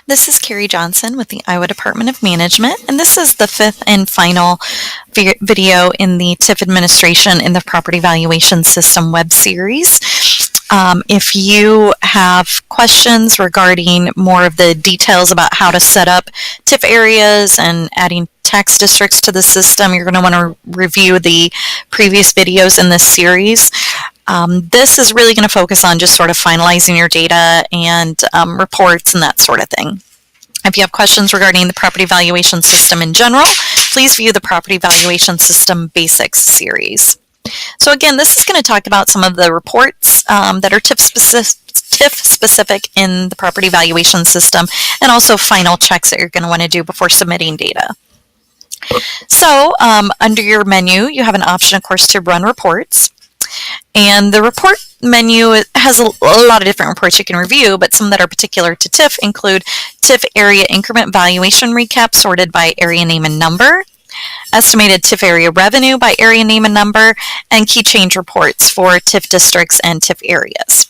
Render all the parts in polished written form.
This is Carrie Johnson with the Iowa Department of Management, and this is the fifth and final video in the TIF Administration in the Property Valuation System web series. If you have questions regarding more of the details about how to set up TIF areas and adding tax districts to the system, you're going to want to review the previous videos in this series. This is really going to focus on just sort of finalizing your data and reports and that sort of thing. If you have questions regarding the property valuation system in general, please view the Property Valuation System Basics series. So again, this is going to talk about some of the reports that are TIF specific in the property valuation system, and also final checks that you're going to want to do before submitting data. So under your menu, you have an option, of course, to run reports. And the report menu has a lot of different reports you can review, but some that are particular to TIF include TIF Area Increment Valuation Recap sorted by area name and number, estimated TIF area revenue by area name and number, and key change reports for TIF districts and TIF areas.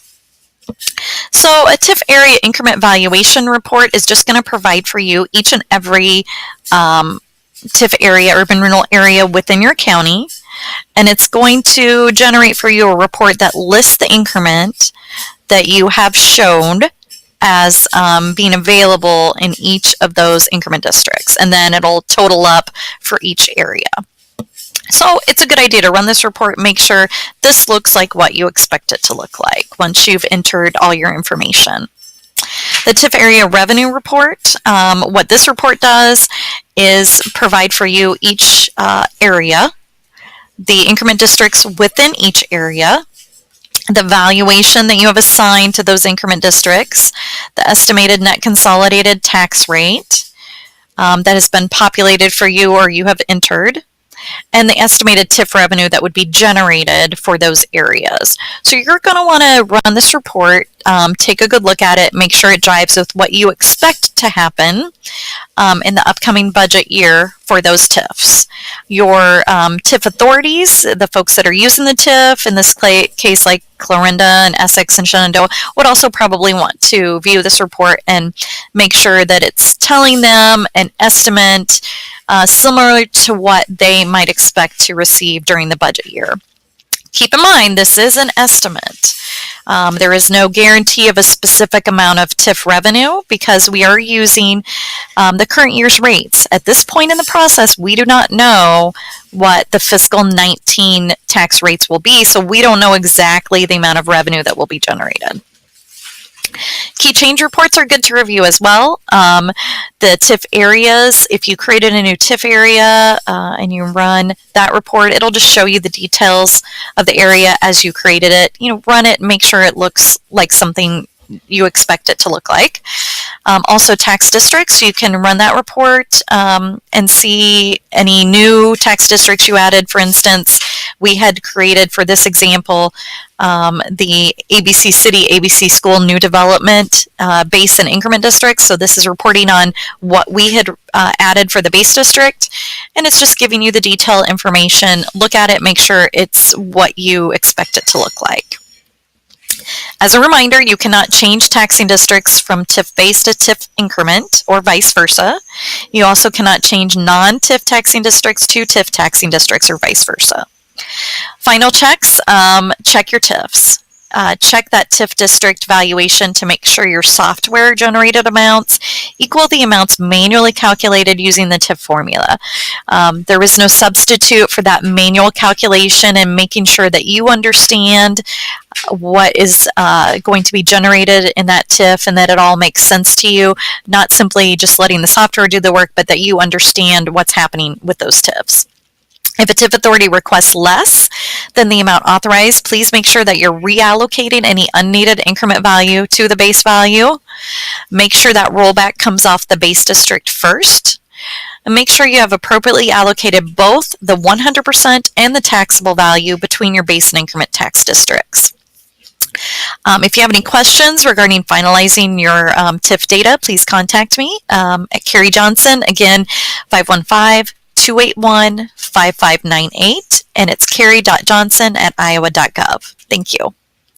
So a TIF Area Increment Valuation Report is just going to provide for you each and every TIF area, urban renewal area within your county, and it's going to generate for you a report that lists the increment that you have shown as being available in each of those increment districts, and then it'll total up for each area. So it's a good idea to run this report, make sure this looks like what you expect it to look like once you've entered all your information. The TIF Area Revenue Report, what this report does is provide for you each area, the increment districts within each area, the valuation that you have assigned to those increment districts, the estimated net consolidated tax rate that has been populated for you or you have entered, and the estimated TIF revenue that would be generated for those areas. So you're going to want to run this report, take a good look at it, make sure it jives with what you expect to happen in the upcoming budget year for those TIFs. Your TIF authorities, the folks that are using the TIF, in this case like Clarinda and Essex and Shenandoah, would also probably want to view this report and make sure that it's telling them an estimate similar to what they might expect to receive during the budget year. Keep in mind, this is an estimate. There is no guarantee of a specific amount of TIF revenue because we are using the current year's rates. At this point in the process, we do not know what the fiscal 19 tax rates will be, so we don't know exactly the amount of revenue that will be generated. Key change reports are good to review as well. The TIF areas, if you created a new TIF area and you run that report, it'll just show you the details of the area as you created it. You know, run it and make sure it looks like something you expect it to look like. Also tax districts, you can run that report and see any new tax districts you added. For instance, we had created for this example the ABC City, ABC School New Development base and increment districts. So this is reporting on what we had added for the base district, and it's just giving you the detailed information. Look at it, make sure it's what you expect it to look like. As a reminder, you cannot change taxing districts from TIF base to TIF increment or vice versa. You also cannot change non-TIF taxing districts to TIF taxing districts or vice versa. Final checks, check your TIFs. Check that TIF district valuation to make sure your software generated amounts equal the amounts manually calculated using the TIF formula. There is no substitute for that manual calculation, and making sure that you understand what is going to be generated in that TIF and that it all makes sense to you, not simply just letting the software do the work, but that you understand what's happening with those TIFs. If a TIF authority requests less than the amount authorized, please make sure that you're reallocating any unneeded increment value to the base value. Make sure that rollback comes off the base district first. And make sure you have appropriately allocated both the 100% and the taxable value between your base and increment tax districts. If you have any questions regarding finalizing your TIF data, please contact me at Carrie Johnson, again, 515-281-5598, and it's carrie.johnson@iowa.gov. Thank you.